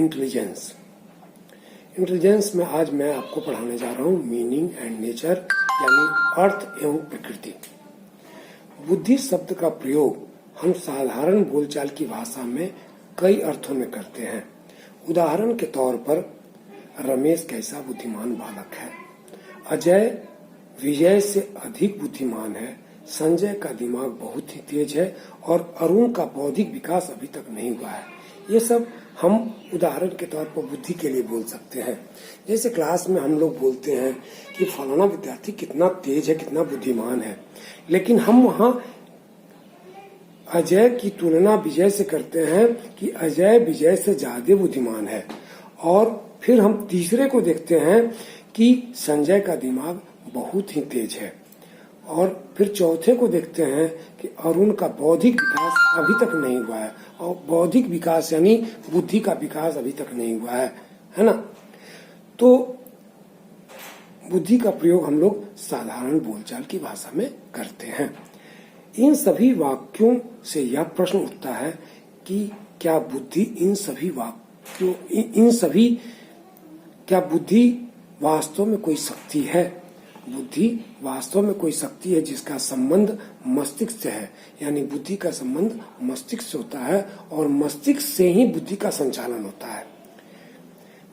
Intelligence. Intelligence में आज मैं आपको पढ़ाने जा रहा हूँ मीनिंग एंड नेचर, यानी अर्थ एवं प्रकृति। बुद्धि शब्द का प्रयोग हम साधारण बोलचाल की भाषा में कई अर्थों में करते हैं। उदाहरण के तौर पर रमेश कैसा बुद्धिमान बालक है, अजय विजय से अधिक बुद्धिमान है, संजय का दिमाग बहुत ही तेज है और अरुण का बौद्धिक विकास अभी तक नहीं हुआ है। ये सब हम उदाहरण के तौर पर बुद्धि के लिए बोल सकते हैं। जैसे क्लास में हम लोग बोलते हैं कि फलाना विद्यार्थी कितना तेज है, कितना बुद्धिमान है, लेकिन हम वहाँ अजय की तुलना विजय से करते हैं कि अजय विजय से ज्यादा बुद्धिमान है, और फिर हम तीसरे को देखते हैं कि संजय का दिमाग बहुत ही तेज है, और फिर चौथे को देखते हैं कि अरुण का बौद्धिक विकास अभी तक नहीं हुआ है, और बौद्धिक विकास यानी बुद्धि का विकास अभी तक नहीं हुआ है ना। तो बुद्धि का प्रयोग हम लोग साधारण बोलचाल की भाषा में करते हैं। इन सभी वाक्यों से यह प्रश्न उठता है कि क्या बुद्धि क्या बुद्धि वास्तव में कोई शक्ति है? बुद्धि वास्तव में कोई शक्ति है जिसका संबंध मस्तिष्क से है, यानी बुद्धि का संबंध मस्तिष्क से होता है और मस्तिष्क से ही बुद्धि का संचालन होता है।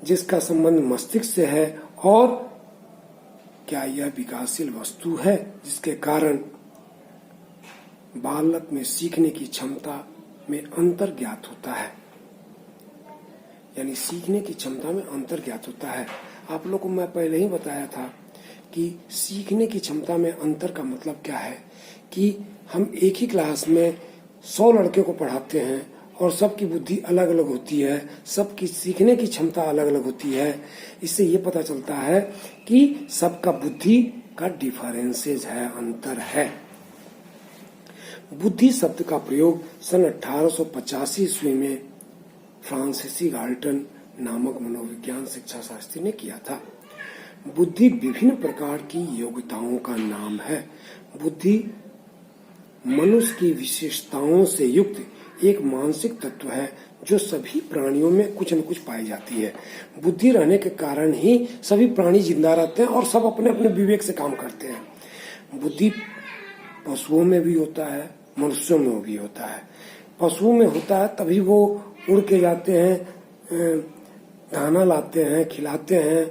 जिसका संबंध मस्तिष्क से है, और क्या यह विकासशील वस्तु है जिसके कारण बालक में सीखने की क्षमता में अंतर ज्ञात होता है, यानी सीखने की क्षमता में अंतर ज्ञात होता है। आप लोगों को मैं पहले ही बताया था कि सीखने की क्षमता में अंतर का मतलब क्या है कि हम एक ही क्लास में 100 लड़के को पढ़ाते हैं और सबकी बुद्धि अलग अलग होती है, सबकी सीखने की क्षमता अलग अलग होती है। इससे ये पता चलता है कि सबका बुद्धि का डिफरेंसेज है, अंतर है। बुद्धि शब्द का प्रयोग सन 1885 ईस्वी में फ्रांसीसी गाल्टन नामक मनोविज्ञान शिक्षा शास्त्री ने किया था। बुद्धि विभिन्न प्रकार की योग्यताओं का नाम है। बुद्धि मनुष्य की विशेषताओं से युक्त एक मानसिक तत्व है जो सभी प्राणियों में कुछ न कुछ पाई जाती है। बुद्धि रहने के कारण ही सभी प्राणी जिंदा रहते हैं और सब अपने अपने विवेक से काम करते हैं। बुद्धि पशुओं में भी होता है, मनुष्यों में भी होता है। पशुओं में होता है तभी वो उड़ के जाते हैं, दाना लाते हैं, खिलाते हैं,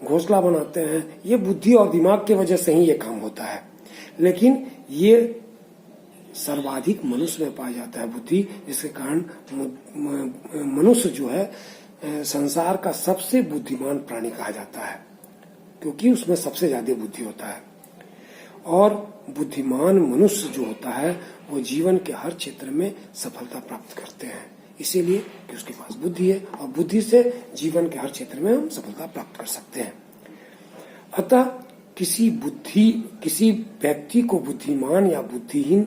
घोंसला बनाते हैं। ये बुद्धि और दिमाग की वजह से ही ये काम होता है। लेकिन ये सर्वाधिक मनुष्य में पाया जाता है बुद्धि, जिसके कारण मनुष्य जो है संसार का सबसे बुद्धिमान प्राणी कहा जाता है, क्योंकि उसमें सबसे ज्यादा बुद्धि होता है। और बुद्धिमान मनुष्य जो होता है वो जीवन के हर क्षेत्र में सफलता प्राप्त करते हैं, इसीलिए कि उसके पास बुद्धि है, और बुद्धि से जीवन के हर क्षेत्र में हम सफलता प्राप्त कर सकते हैं। अतः किसी व्यक्ति को बुद्धिमान या बुद्धिहीन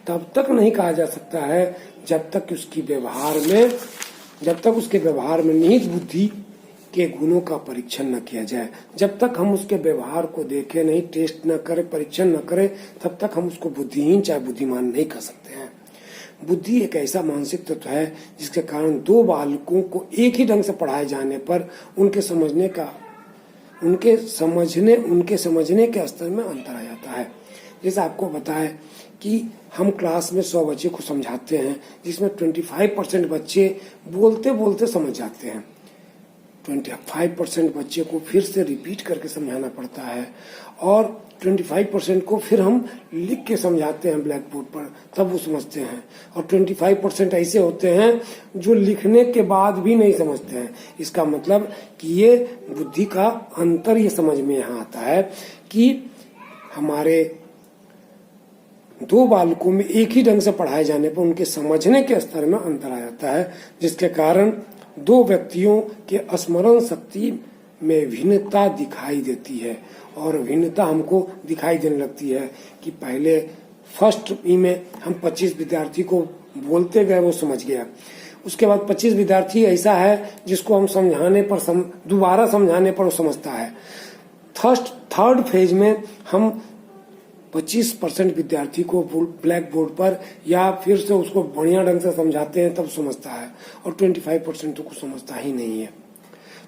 तब तक नहीं कहा जा सकता है जब तक उसके व्यवहार में निहित बुद्धि के गुणों का परीक्षण न किया जाए। जब तक हम उसके व्यवहार को देखें नहीं, टेस्ट न करें, परीक्षण न करें, तब तक हम उसको बुद्धिहीन चाहे बुद्धिमान नहीं कर सकते हैं। बुद्धि एक ऐसा मानसिक तत्व है जिसके कारण दो बालकों को एक ही ढंग से पढ़ाए जाने पर उनके समझने के स्तर में अंतर आ जाता है। जैसे आपको बताएं कि हम क्लास में 100 बच्चे को समझाते हैं, जिसमें 25% बच्चे बोलते बोलते समझ जाते हैं। 25% बच्चे को फिर से रिपीट करके समझाना पड़ता है, और 25% को फिर हम लिख के समझाते हैं ब्लैक बोर्ड पर, तब वो समझते हैं। और 25% ऐसे होते हैं जो लिखने के बाद भी नहीं समझते हैं। इसका मतलब कि ये बुद्धि का अंतर ये समझ में यहाँ आता है कि हमारे दो बालकों में एक ही ढंग से पढ़ाए जाने पर उनके समझने के स्तर में अंतर आ जाता है, जिसके कारण दो व्यक्तियों के स्मरण शक्ति में भिन्नता दिखाई देती है। और भिन्नता हमको दिखाई देने लगती है कि पहले फर्स्ट ई में हम 25 विद्यार्थी को बोलते गए, वो समझ गया। उसके बाद 25 विद्यार्थी ऐसा है जिसको हम दोबारा समझाने पर वो समझता है। थर्ड फेज में हम 25% विद्यार्थी को ब्लैक बोर्ड पर या फिर से उसको बढ़िया ढंग से समझाते हैं तब समझता है, और 25% तो कुछ समझता ही नहीं है।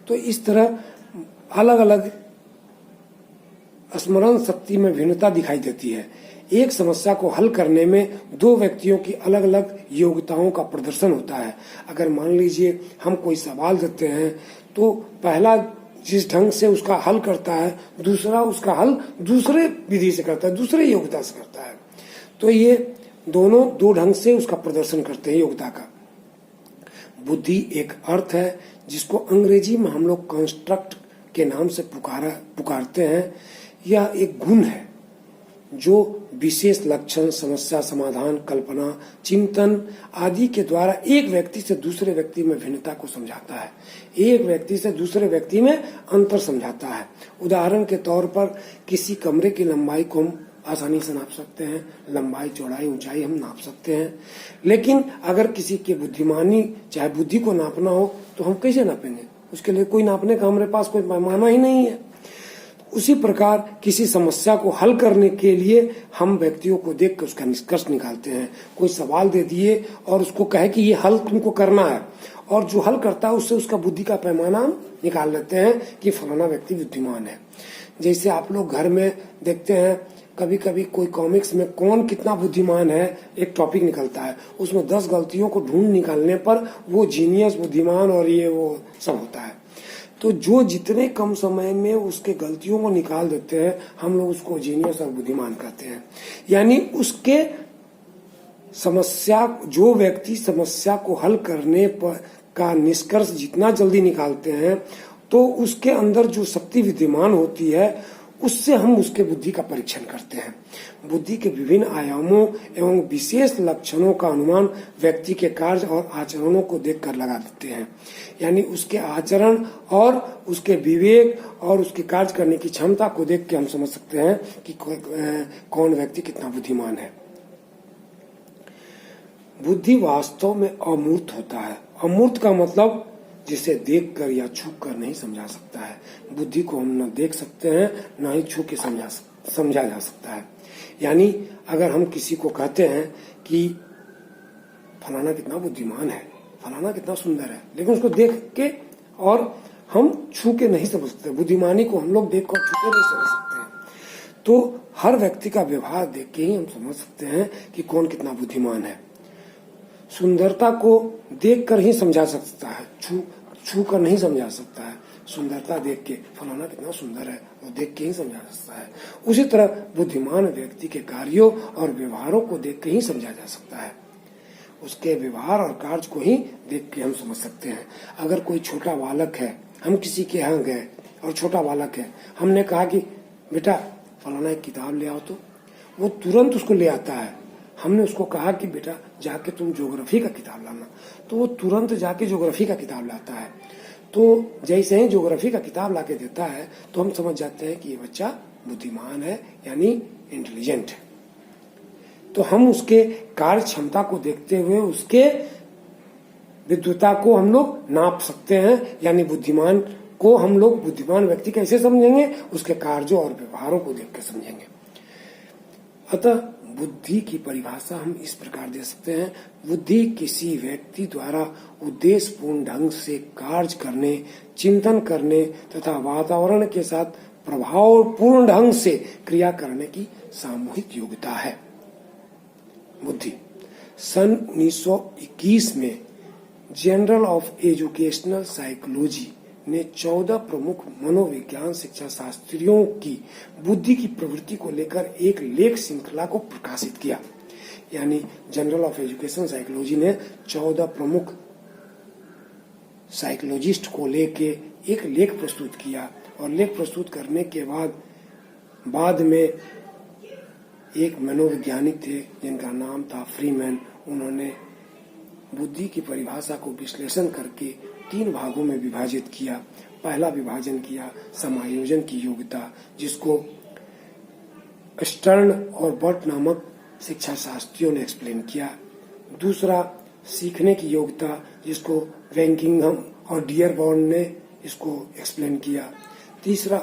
तो इस तरह अलग अलग स्मरण शक्ति में भिन्नता दिखाई देती है। एक समस्या को हल करने में दो व्यक्तियों की अलग अलग योग्यताओं का प्रदर्शन होता है। अगर मान लीजिए हम कोई सवाल देते हैं तो पहला जिस ढंग से उसका हल करता है, दूसरा उसका हल दूसरे विधि से करता है, दूसरे योग्यता से करता है। तो ये दोनों दो ढंग से उसका प्रदर्शन करते हैं योग्यता का। बुद्धि एक अर्थ है जिसको अंग्रेजी में हम लोग कंस्ट्रक्ट के नाम से पुकारते हैं। यह एक गुण है जो विशेष लक्षण, समस्या समाधान, कल्पना, चिंतन आदि के द्वारा एक व्यक्ति से दूसरे व्यक्ति में भिन्नता को समझाता है, एक व्यक्ति से दूसरे व्यक्ति में अंतर समझाता है। उदाहरण के तौर पर किसी कमरे की लंबाई को हम आसानी से नाप सकते हैं, लंबाई चौड़ाई ऊंचाई हम नाप सकते हैं। लेकिन अगर किसी की बुद्धिमानी चाहे बुद्धि को नापना हो तो हम कैसे नापेंगे? उसके लिए कोई नापने का हमारे पास कोई पैमाना ही नहीं है। उसी प्रकार किसी समस्या को हल करने के लिए हम व्यक्तियों को देख कर उसका निष्कर्ष निकालते हैं। कोई सवाल दे दिए और उसको कहे कि ये हल तुमको करना है, और जो हल करता है उससे उसका बुद्धि का पैमाना हम निकाल लेते हैं कि फलाना व्यक्ति बुद्धिमान है। जैसे आप लोग घर में देखते हैं कभी कभी कोई कॉमिक्स में कौन कितना बुद्धिमान है एक टॉपिक निकलता है, उसमें 10 गलतियों को ढूंढ निकालने पर वो जीनियस, बुद्धिमान और ये वो सब होता है। तो जो जितने कम समय में उसके गलतियों को निकाल देते हैं हम लोग उसको जीनियस और बुद्धिमान कहते हैं। यानी उसके समस्या, जो व्यक्ति समस्या को हल करने पर का निष्कर्ष जितना जल्दी निकालते हैं तो उसके अंदर जो शक्ति विद्यमान होती है उससे हम उसके बुद्धि का परीक्षण करते हैं। बुद्धि के विभिन्न आयामों एवं विशेष लक्षणों का अनुमान व्यक्ति के कार्य और आचरणों को देखकर लगा देते हैं। यानी उसके आचरण और उसके विवेक और उसके कार्य करने की क्षमता को देख के हम समझ सकते हैं कि कौन व्यक्ति कितना बुद्धिमान है। बुद्धि वास्तव में अमूर्त होता है। अमूर्त का मतलब जिसे देखकर या छू कर नहीं समझा सकता है। बुद्धि को हम न देख सकते हैं न ही छू के समझा जा सकता है। यानी अगर हम किसी को कहते हैं कि फलाना कितना बुद्धिमान है, फलाना कितना सुंदर है, लेकिन उसको देख के और हम छू के नहीं समझ सकते, बुद्धिमानी को हम लोग देख कर छू के नहीं समझ सकते हैं। तो हर व्यक्ति का व्यवहार देख के ही हम समझ सकते हैं कि कौन कितना बुद्धिमान है। सुंदरता को देख कर ही समझा सकता है, छू कर नहीं समझा सकता है। सुंदरता देख के फलाना कितना सुंदर है वो देख के ही समझा सकता है। उसी तरह बुद्धिमान व्यक्ति के कार्यों और व्यवहारों को देख के ही समझा जा सकता है। उसके व्यवहार और कार्य को ही देख के हम समझ सकते हैं। अगर कोई छोटा बालक है, हम किसी के यहाँ गए और छोटा बालक है, हमने कहा कि बेटा फलाना एक किताब ले आओ, तो वो तुरंत उसको ले आता है। हमने उसको कहा कि बेटा जाके तुम ज्योग्राफी का किताब लाना, तो वो तुरंत जाके ज्योग्राफी का किताब लाता है। तो जैसे ही ज्योग्राफी का किताब लाके देता है तो हम समझ जाते हैं कि ये बच्चा बुद्धिमान है, यानी इंटेलिजेंट है। तो हम उसके कार्य क्षमता को देखते हुए उसके विद्वता को हम लोग नाप सकते हैं। यानी बुद्धिमान को हम लोग बुद्धिमान व्यक्ति कैसे समझेंगे? उसके कार्यों और व्यवहारों को देख कर समझेंगे। अतः बुद्धि की परिभाषा हम इस प्रकार दे सकते हैं। बुद्धि किसी व्यक्ति द्वारा उद्देश्यपूर्ण ढंग से कार्य करने, चिंतन करने तथा वातावरण के साथ प्रभावपूर्ण ढंग से क्रिया करने की सामूहिक योग्यता है। बुद्धि सन 1921 में जर्नल ऑफ एजुकेशनल साइकोलॉजी ने 14 प्रमुख मनोविज्ञान शिक्षा शास्त्रियों की बुद्धि की प्रवृत्ति को लेकर एक लेख श्रृंखला को प्रकाशित किया। यानी जर्नल ऑफ एजुकेशन साइकोलॉजी ने 14 प्रमुख साइकोलॉजिस्ट को लेके एक लेख प्रस्तुत किया, और लेख प्रस्तुत करने के बाद में एक मनोवैज्ञानिक थे जिनका नाम था फ्रीमैन। उन्होंने बुद्धि की परिभाषा को विश्लेषण करके 3 भागों में विभाजित किया। पहला विभाजन किया समायोजन की योग्यता, जिसको स्टर्न और बट नामक शिक्षा शास्त्रियों ने एक्सप्लेन किया। दूसरा सीखने की योग्यता, जिसको वेंकिंघम और डियरबॉर्न ने इसको एक्सप्लेन किया। तीसरा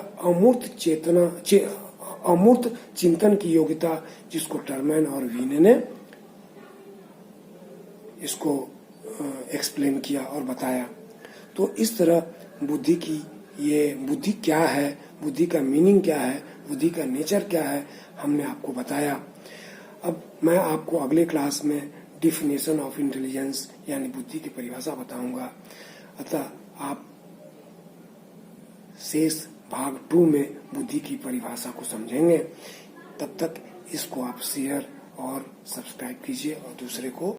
अमूर्त चिंतन की योग्यता, जिसको टर्मैन और वीने ने इसको एक्सप्लेन किया और बताया। तो इस तरह बुद्धि की बुद्धि क्या है, बुद्धि का मीनिंग क्या है, बुद्धि का नेचर क्या है, हमने आपको बताया। अब मैं आपको अगले क्लास में डिफिनेशन ऑफ इंटेलिजेंस यानी बुद्धि की परिभाषा बताऊंगा। अतः आप शेष भाग 2 में बुद्धि की परिभाषा को समझेंगे। तब तक इसको आप शेयर और सब्सक्राइब कीजिए और दूसरे को